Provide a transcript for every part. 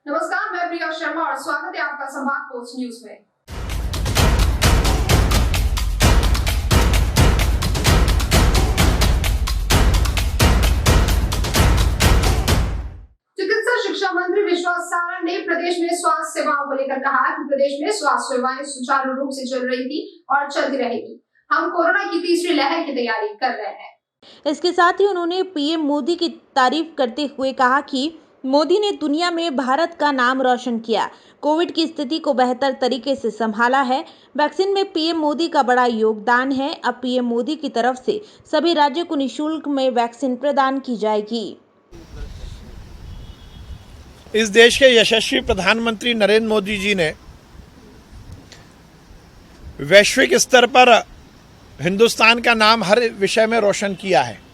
नमस्कार, मैं प्रिया शर्मा और स्वागत है आपका संवाद पोस्ट न्यूज में। चिकित्सा शिक्षा मंत्री विश्वास सारंग ने प्रदेश में स्वास्थ्य सेवाओं को लेकर कहा कि प्रदेश में स्वास्थ्य सेवाएं सुचारू रूप से चल रही थी और चलती रहेगी। हम कोरोना की तीसरी लहर की तैयारी कर रहे हैं। इसके साथ ही उन्होंने पीएम मोदी की तारीफ करते हुए कहा कि मोदी ने दुनिया में भारत का नाम रोशन किया, कोविड की स्थिति को बेहतर तरीके से संभाला है। वैक्सीन में पीएम मोदी का बड़ा योगदान है। अब पीएम मोदी की तरफ से सभी राज्यों को निःशुल्क में वैक्सीन प्रदान की जाएगी। इस देश के यशस्वी प्रधानमंत्री नरेंद्र मोदी जी ने वैश्विक स्तर पर हिंदुस्तान का नाम हर विषय में रोशन किया है।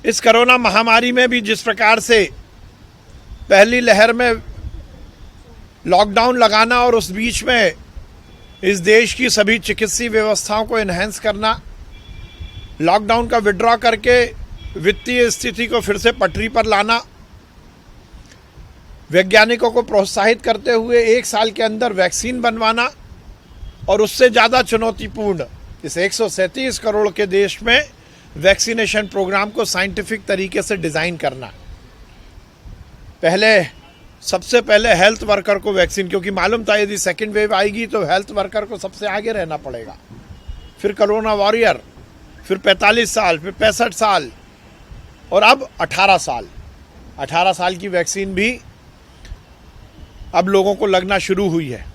इस कोरोना महामारी में भी जिस प्रकार से पहली लहर में लॉकडाउन लगाना और उस बीच में इस देश की सभी चिकित्सीय व्यवस्थाओं को एनहेंस करना, लॉकडाउन का विड्रॉ करके वित्तीय स्थिति को फिर से पटरी पर लाना, वैज्ञानिकों को प्रोत्साहित करते हुए 1 साल के अंदर वैक्सीन बनवाना और उससे ज़्यादा चुनौतीपूर्ण इस 137 करोड़ के देश में वैक्सीनेशन प्रोग्राम को साइंटिफिक तरीके से डिज़ाइन करना। सबसे पहले हेल्थ वर्कर को वैक्सीन, क्योंकि मालूम था यदि सेकेंड वेव आएगी तो हेल्थ वर्कर को सबसे आगे रहना पड़ेगा। फिर कोरोना वॉरियर, फिर 45 साल, फिर 65 साल और अब 18 साल। 18 साल की वैक्सीन भी अब लोगों को लगना शुरू हुई है।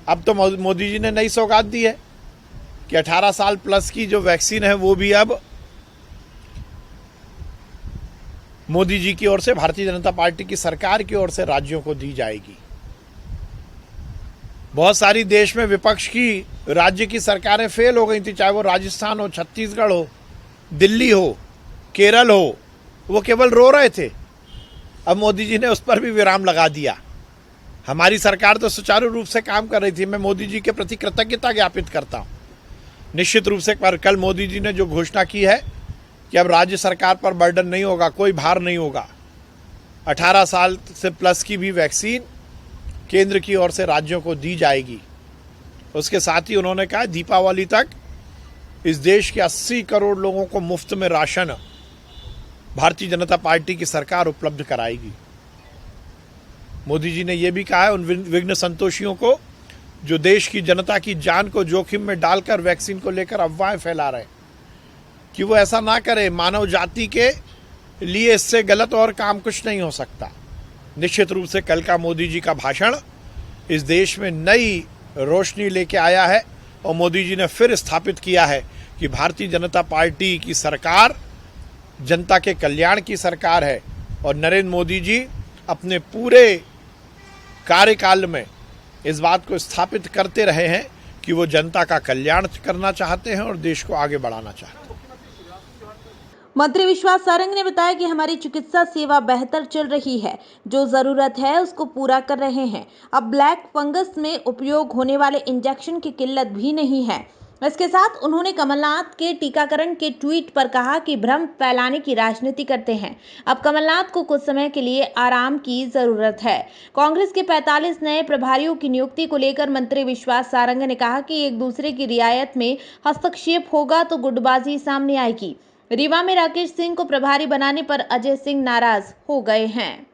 अब तो मोदी जी ने नई सौगात दी है कि 18 साल प्लस की जो वैक्सीन है वो भी अब मोदी जी की ओर से, भारतीय जनता पार्टी की सरकार की ओर से राज्यों को दी जाएगी। बहुत सारी देश में विपक्ष की राज्य की सरकारें फेल हो गई थी, चाहे वो राजस्थान हो, छत्तीसगढ़ हो, दिल्ली हो, केरल हो, वो केवल रो रहे थे। अब मोदी जी ने उस पर भी विराम लगा दिया। हमारी सरकार तो सुचारू रूप से काम कर रही थी। मैं मोदी जी के प्रति कृतज्ञता ज्ञापित करता हूँ। निश्चित रूप से पर कल मोदी जी ने जो घोषणा की है कि अब राज्य सरकार पर बर्डन नहीं होगा, कोई भार नहीं होगा। 18 साल से प्लस की भी वैक्सीन केंद्र की ओर से राज्यों को दी जाएगी। उसके साथ ही उन्होंने कहा दीपावली तक इस देश के 80 करोड़ लोगों को मुफ्त में राशन भारतीय जनता पार्टी की सरकार उपलब्ध कराएगी। मोदी जी ने यह भी कहा है उन विघ्न संतोषियों को जो देश की जनता की जान को जोखिम में डालकर वैक्सीन को लेकर अफवाहें फैला रहे, कि वो ऐसा ना करे। मानव जाति के लिए इससे गलत और काम कुछ नहीं हो सकता। निश्चित रूप से कल का मोदी जी का भाषण इस देश में नई रोशनी लेके आया है और मोदी जी ने फिर स्थापित किया है कि भारतीय जनता पार्टी की सरकार जनता के कल्याण की सरकार है और नरेंद्र मोदी जी अपने पूरे कार्यकाल में इस बात को स्थापित करते रहे हैं कि वो जनता का कल्याण करना चाहते हैं और देश को आगे बढ़ाना चाहते हैं। मंत्री विश्वास सारंग ने बताया कि हमारी चिकित्सा सेवा बेहतर चल रही है, जो जरूरत है उसको पूरा कर रहे हैं। अब ब्लैक फंगस में उपयोग होने वाले इंजेक्शन की किल्लत भी नहीं है। इसके साथ उन्होंने कमलनाथ के टीकाकरण के ट्वीट पर कहा कि भ्रम फैलाने की राजनीति करते हैं। अब कमलनाथ को कुछ समय के लिए आराम की जरूरत है। कांग्रेस के 45 नए प्रभारियों की नियुक्ति को लेकर मंत्री विश्वास सारंग ने कहा कि एक दूसरे की रियायत में हस्तक्षेप होगा तो गुटबाजी सामने आएगी। रीवा में राकेश सिंह को प्रभारी बनाने पर अजय सिंह नाराज हो गए हैं।